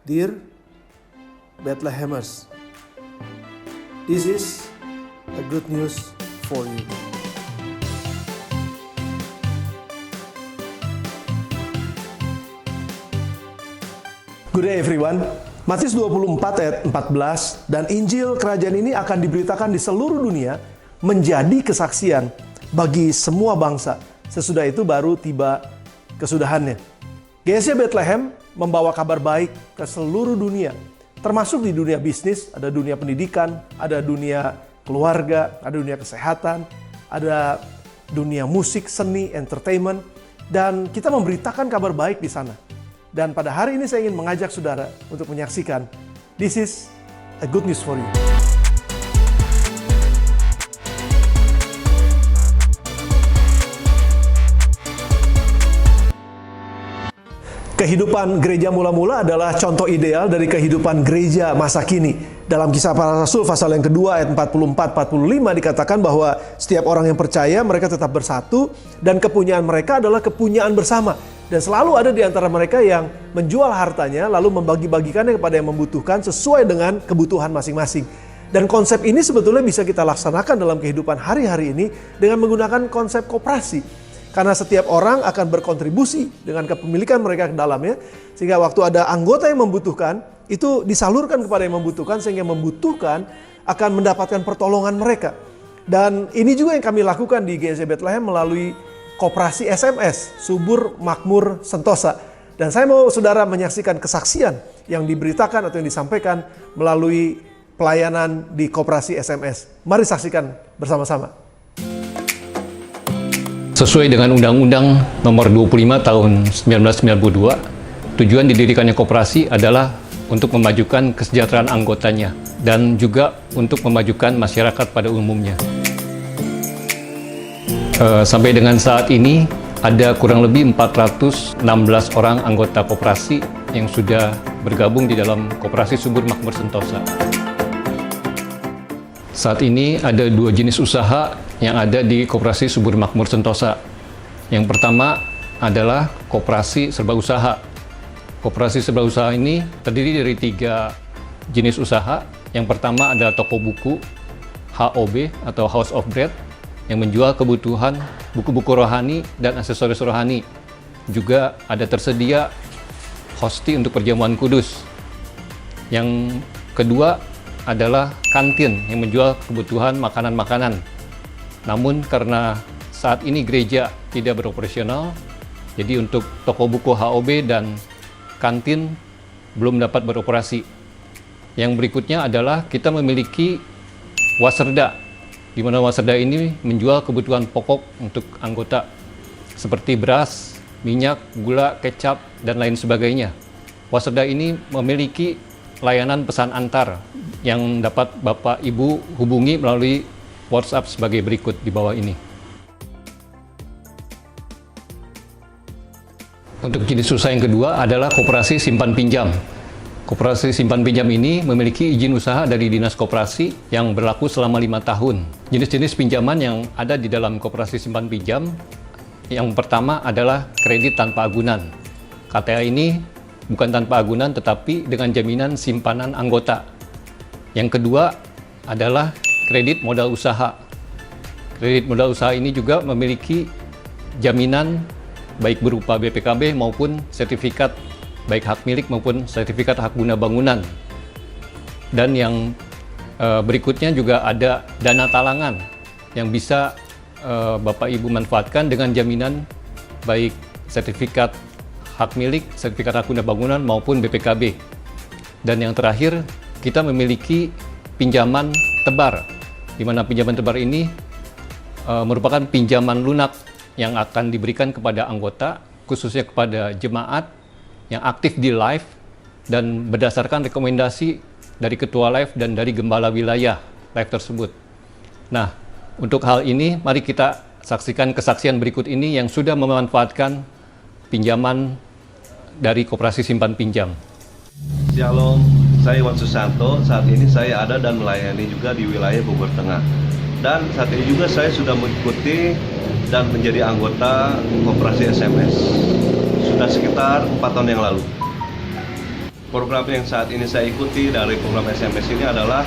Dear Bethlehemers, this is a good news for you. Good day everyone. Matius 24 ayat 14, dan Injil Kerajaan ini akan diberitakan di seluruh dunia menjadi kesaksian bagi semua bangsa. Sesudah itu baru tiba kesudahannya. GSC Bethlehem membawa kabar baik ke seluruh dunia, termasuk di dunia bisnis, ada dunia pendidikan, ada dunia keluarga, ada dunia kesehatan, ada dunia musik, seni, entertainment, dan kita memberitakan kabar baik di sana. Dan pada hari ini saya ingin mengajak saudara untuk menyaksikan This is a good news for you. Kehidupan gereja mula-mula adalah contoh ideal dari kehidupan gereja masa kini. Dalam Kisah Para Rasul pasal yang kedua ayat 44-45 dikatakan bahwa setiap orang yang percaya mereka tetap bersatu dan kepunyaan mereka adalah kepunyaan bersama. Dan selalu ada di antara mereka yang menjual hartanya lalu membagi-bagikannya kepada yang membutuhkan sesuai dengan kebutuhan masing-masing. Dan konsep ini sebetulnya bisa kita laksanakan dalam kehidupan hari-hari ini dengan menggunakan konsep koperasi. Karena setiap orang akan berkontribusi dengan kepemilikan mereka ke dalamnya. Sehingga waktu ada anggota yang membutuhkan, itu disalurkan kepada yang membutuhkan. Sehingga yang membutuhkan akan mendapatkan pertolongan mereka. Dan ini juga yang kami lakukan di GSC Bethlehem melalui koperasi SMS, Subur Makmur Sentosa. Dan saya mau saudara menyaksikan kesaksian yang diberitakan atau yang disampaikan melalui pelayanan di koperasi SMS. Mari saksikan bersama-sama. Sesuai dengan Undang-Undang Nomor 25 Tahun 1992, tujuan didirikannya koperasi adalah untuk memajukan kesejahteraan anggotanya dan juga untuk memajukan masyarakat pada umumnya. Sampai dengan saat ini ada kurang lebih 416 orang anggota koperasi yang sudah bergabung di dalam Koperasi Subur Makmur Sentosa. Saat ini ada dua jenis usaha yang ada di Koperasi Subur Makmur Sentosa. Yang pertama adalah Koperasi Serba Usaha. Koperasi Serba Usaha ini terdiri dari 3 jenis usaha. Yang pertama adalah toko buku HOB atau House of Bread yang menjual kebutuhan buku-buku rohani dan aksesoris rohani. Juga ada tersedia hosti untuk perjamuan kudus. Yang kedua adalah kantin yang menjual kebutuhan makanan-makanan. Namun karena saat ini gereja tidak beroperasional, jadi untuk toko buku HOB dan kantin belum dapat beroperasi. Yang berikutnya adalah kita memiliki Waserda, di mana Waserda ini menjual kebutuhan pokok untuk anggota seperti beras, minyak, gula, kecap, dan lain sebagainya. Waserda ini memiliki layanan pesan antar yang dapat Bapak Ibu hubungi melalui WhatsApp sebagai berikut di bawah ini. Untuk jenis usaha yang kedua adalah Koperasi Simpan Pinjam. Koperasi Simpan Pinjam ini memiliki izin usaha dari Dinas Koperasi yang berlaku selama 5 tahun. Jenis-jenis pinjaman yang ada di dalam Koperasi Simpan Pinjam, yang pertama adalah kredit tanpa agunan. KTA ini bukan tanpa agunan tetapi dengan jaminan simpanan anggota. Yang kedua adalah kredit modal usaha. Kredit modal usaha ini juga memiliki jaminan baik berupa BPKB maupun sertifikat baik hak milik maupun sertifikat hak guna bangunan. Dan yang berikutnya juga ada dana talangan yang bisa Bapak Ibu manfaatkan dengan jaminan baik sertifikat hak milik, sertifikat hak guna bangunan maupun BPKB. Dan yang terakhir, kita memiliki pinjaman tebar, di mana pinjaman tebar ini merupakan pinjaman lunak yang akan diberikan kepada anggota, khususnya kepada jemaat yang aktif di live dan berdasarkan rekomendasi dari ketua live dan dari gembala wilayah live tersebut. Nah, untuk hal ini, mari kita saksikan kesaksian berikut ini yang sudah memanfaatkan pinjaman dari Koperasi Simpan Pinjam. Shalom, saya Iwan Susanto. Saat ini saya ada dan melayani juga di wilayah Bogor Tengah. Dan saat ini juga saya sudah mengikuti dan menjadi anggota Koperasi SMS. Sudah sekitar 4 tahun yang lalu. Program yang saat ini saya ikuti dari program SMS ini adalah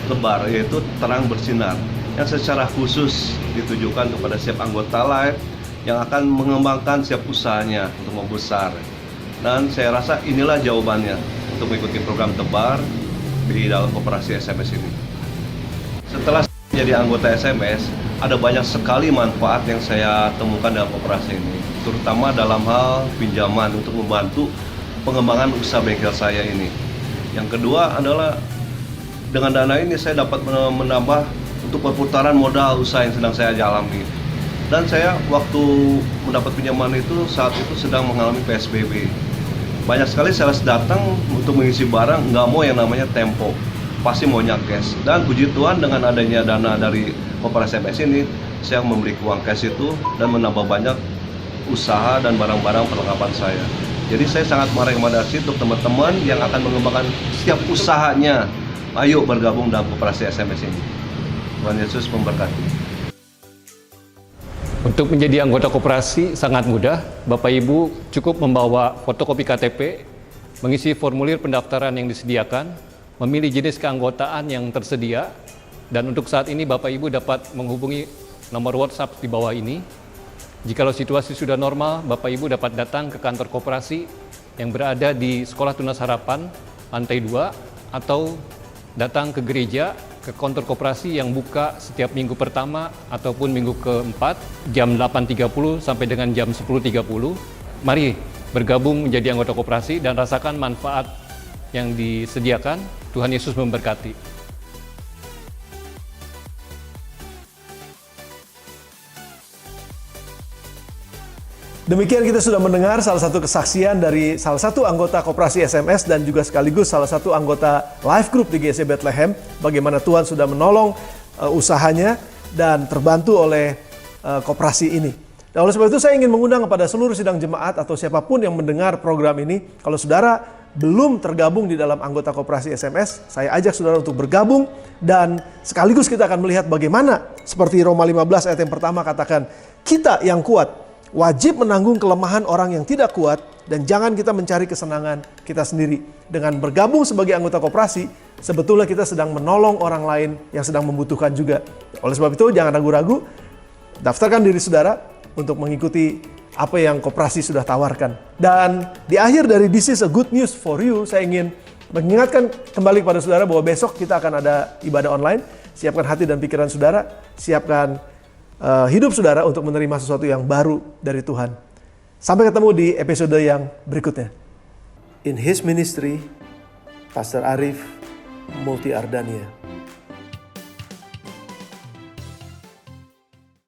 Tebar, yaitu terang bersinar, yang secara khusus ditujukan kepada setiap anggota live yang akan mengembangkan setiap usahanya untuk membesar. Dan saya rasa inilah jawabannya untuk mengikuti program Tebar di dalam koperasi SMS ini. Setelah jadi anggota SMS, ada banyak sekali manfaat yang saya temukan dalam koperasi ini, terutama dalam hal pinjaman untuk membantu pengembangan usaha bengkel saya ini. Yang kedua adalah dengan dana ini saya dapat menambah untuk perputaran modal usaha yang sedang saya jalani. Dan saya waktu mendapat pinjaman itu saat itu sedang mengalami PSBB. Banyak sekali sales datang untuk mengisi barang, nggak mau yang namanya tempo, pasti maunya cash. Dan puji Tuhan dengan adanya dana dari koperasi SMS ini, saya membeli uang cash itu dan menambah banyak usaha dan barang-barang perlengkapan saya. Jadi saya sangat merekomendasi untuk teman-teman yang akan mengembangkan setiap usahanya, ayo bergabung dalam koperasi SMS ini. Tuhan Yesus memberkati. Untuk menjadi anggota koperasi sangat mudah. Bapak Ibu cukup membawa fotokopi KTP, mengisi formulir pendaftaran yang disediakan, memilih jenis keanggotaan yang tersedia, dan untuk saat ini Bapak Ibu dapat menghubungi nomor WhatsApp di bawah ini. Jikalau situasi sudah normal, Bapak Ibu dapat datang ke kantor koperasi yang berada di Sekolah Tunas Harapan, lantai 2, atau datang ke gereja, ke kantor koperasi yang buka setiap minggu pertama ataupun minggu keempat, jam 8.30 sampai dengan jam 10.30. Mari bergabung menjadi anggota koperasi dan rasakan manfaat yang disediakan. Tuhan Yesus memberkati. Demikian kita sudah mendengar salah satu kesaksian dari salah satu anggota koperasi SMS dan juga sekaligus salah satu anggota live group di GC Bethlehem, bagaimana Tuhan sudah menolong usahanya dan terbantu oleh koperasi ini. Dan oleh sebab itu saya ingin mengundang kepada seluruh sidang jemaat atau siapapun yang mendengar program ini, kalau saudara belum tergabung di dalam anggota koperasi SMS, saya ajak saudara untuk bergabung dan sekaligus kita akan melihat bagaimana seperti Roma 15 ayat yang pertama katakan, kita yang kuat wajib menanggung kelemahan orang yang tidak kuat dan jangan kita mencari kesenangan kita sendiri. Dengan bergabung sebagai anggota koperasi, sebetulnya kita sedang menolong orang lain yang sedang membutuhkan juga. Oleh sebab itu jangan ragu-ragu, daftarkan diri saudara untuk mengikuti apa yang koperasi sudah tawarkan. Dan di akhir dari This is a Good News for You, saya ingin mengingatkan kembali kepada saudara bahwa besok kita akan ada ibadah online. Siapkan hati dan pikiran saudara, siapkan hidup saudara untuk menerima sesuatu yang baru dari Tuhan. Sampai ketemu di episode yang berikutnya. In His Ministry, Pastor Arif Multi Ardania.